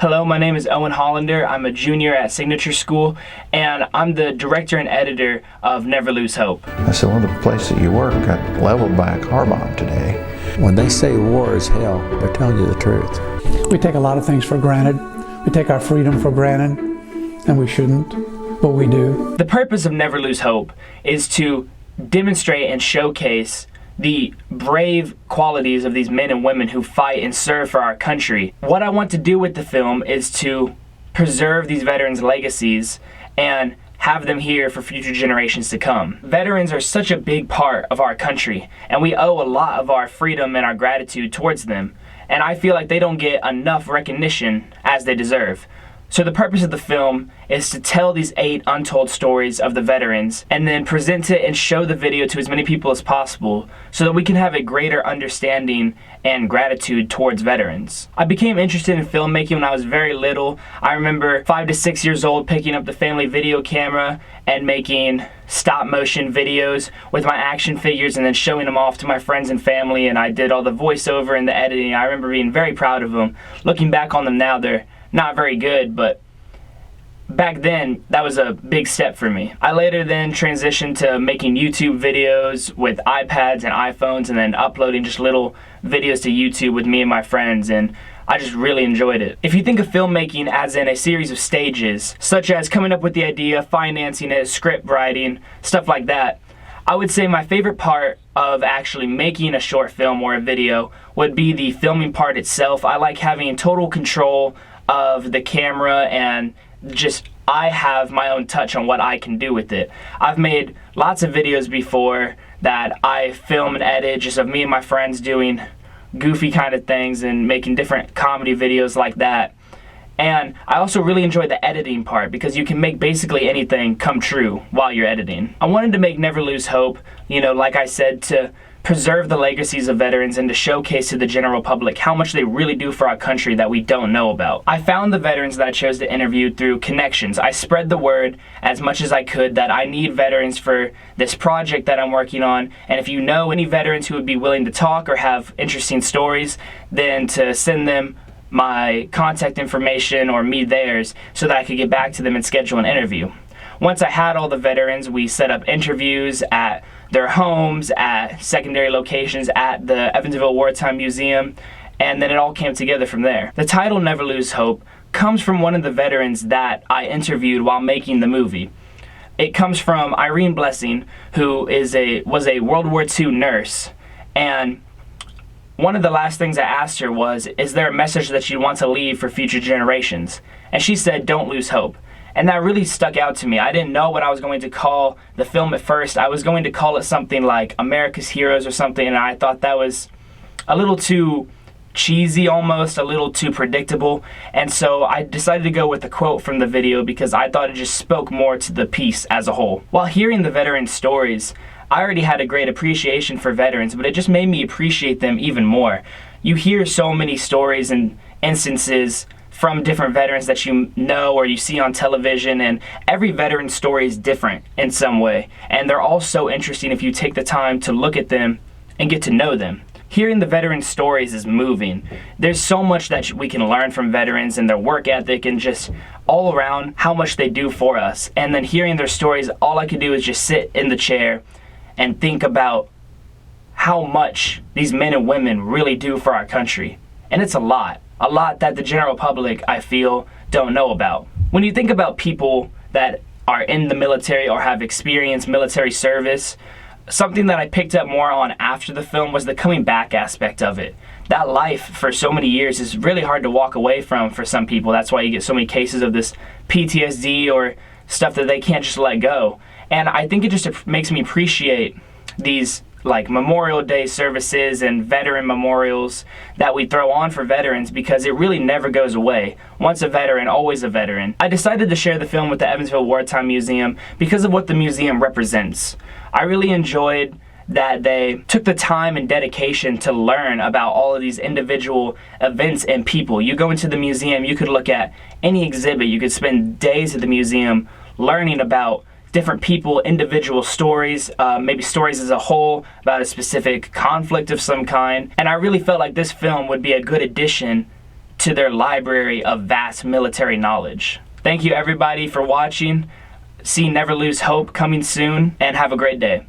Hello, my name is Owen Hollander. I'm a junior at Signature School, and I'm the director and editor of Never Lose Hope. I said, well, the place that you work got leveled by a car bomb today. When they say war is hell, they're telling you the truth. We take a lot of things for granted. We take our freedom for granted, and we shouldn't, but we do. The purpose of Never Lose Hope is to demonstrate and showcase the brave qualities of these men and women who fight and serve for our country. What I want to do with the film is to preserve these veterans' legacies and have them here for future generations to come. Veterans are such a big part of our country, and we owe a lot of our freedom and our gratitude towards them, and I feel like they don't get enough recognition as they deserve. So the purpose of the film is to tell these 8 untold stories of the veterans and then present it and show the video to as many people as possible so that we can have a greater understanding and gratitude towards veterans. I became interested in filmmaking when I was very little. I remember 5 to 6 years old picking up the family video camera and making stop motion videos with my action figures and then showing them off to my friends and family, and I did all the voiceover and the editing. I remember being very proud of them. Looking back on them now, they're not very good, but back then that was a big step for me. I later then transitioned to making YouTube videos with iPads and iPhones and then uploading just little videos to YouTube with me and my friends, and I just really enjoyed it. If you think of filmmaking as in a series of stages, such as coming up with the idea, financing it, script writing, stuff like that, I would say my favorite part of actually making a short film or a video would be the filming part itself. I like having total control of the camera and just I have my own touch on what I can do with it. I've made lots of videos before that I film and edit just of me and my friends doing goofy kind of things and making different comedy videos like that. And I also really enjoy the editing part because you can make basically anything come true while you're editing. I wanted to make Never Lose Hope, like I said, to preserve the legacies of veterans and to showcase to the general public how much they really do for our country that we don't know about. I found the veterans that I chose to interview through connections. I spread the word as much as I could that I need veterans for this project that I'm working on, and if you know any veterans who would be willing to talk or have interesting stories, then to send them my contact information or me theirs so that I could get back to them and schedule an interview. Once I had all the veterans, we set up interviews at their homes, at secondary locations, at the Evansville Wartime Museum, and then it all came together from there. The title Never Lose Hope comes from one of the veterans that I interviewed while making the movie. It comes from Irene Blessing, who was a World War II nurse, and one of the last things I asked her was, is there a message that you want to leave for future generations? And she said, don't lose hope. And that really stuck out to me. I didn't know what I was going to call the film at first. I was going to call it something like America's Heroes or something, and I thought that was a little too cheesy almost, a little too predictable. And so I decided to go with the quote from the video because I thought it just spoke more to the piece as a whole. While hearing the veterans' stories, I already had a great appreciation for veterans, but it just made me appreciate them even more. You hear so many stories and instances from different veterans that you know or you see on television, and every veteran story is different in some way, and they're all so interesting if you take the time to look at them and get to know them. Hearing the veteran stories is moving. There's so much that we can learn from veterans and their work ethic and just all around how much they do for us. And then hearing their stories, all I could do is just sit in the chair and think about how much these men and women really do for our country. And it's a lot that the general public, I feel, don't know about. When you think about people that are in the military or have experienced military service, something that I picked up more on after the film was the coming back aspect of it. That life for so many years is really hard to walk away from for some people. That's why you get so many cases of this PTSD or stuff that they can't just let go. And I think it just makes me appreciate these like Memorial Day services and veteran memorials that we throw on for veterans because it really never goes away. Once a veteran, always a veteran. I decided to share the film with the Evansville Wartime Museum because of what the museum represents. I really enjoyed that they took the time and dedication to learn about all of these individual events and people. You go into the museum, you could look at any exhibit, you could spend days at the museum learning about different people, individual stories, maybe stories as a whole about a specific conflict of some kind. And I really felt like this film would be a good addition to their library of vast military knowledge. Thank you everybody for watching. See Never Lose Hope coming soon, and have a great day.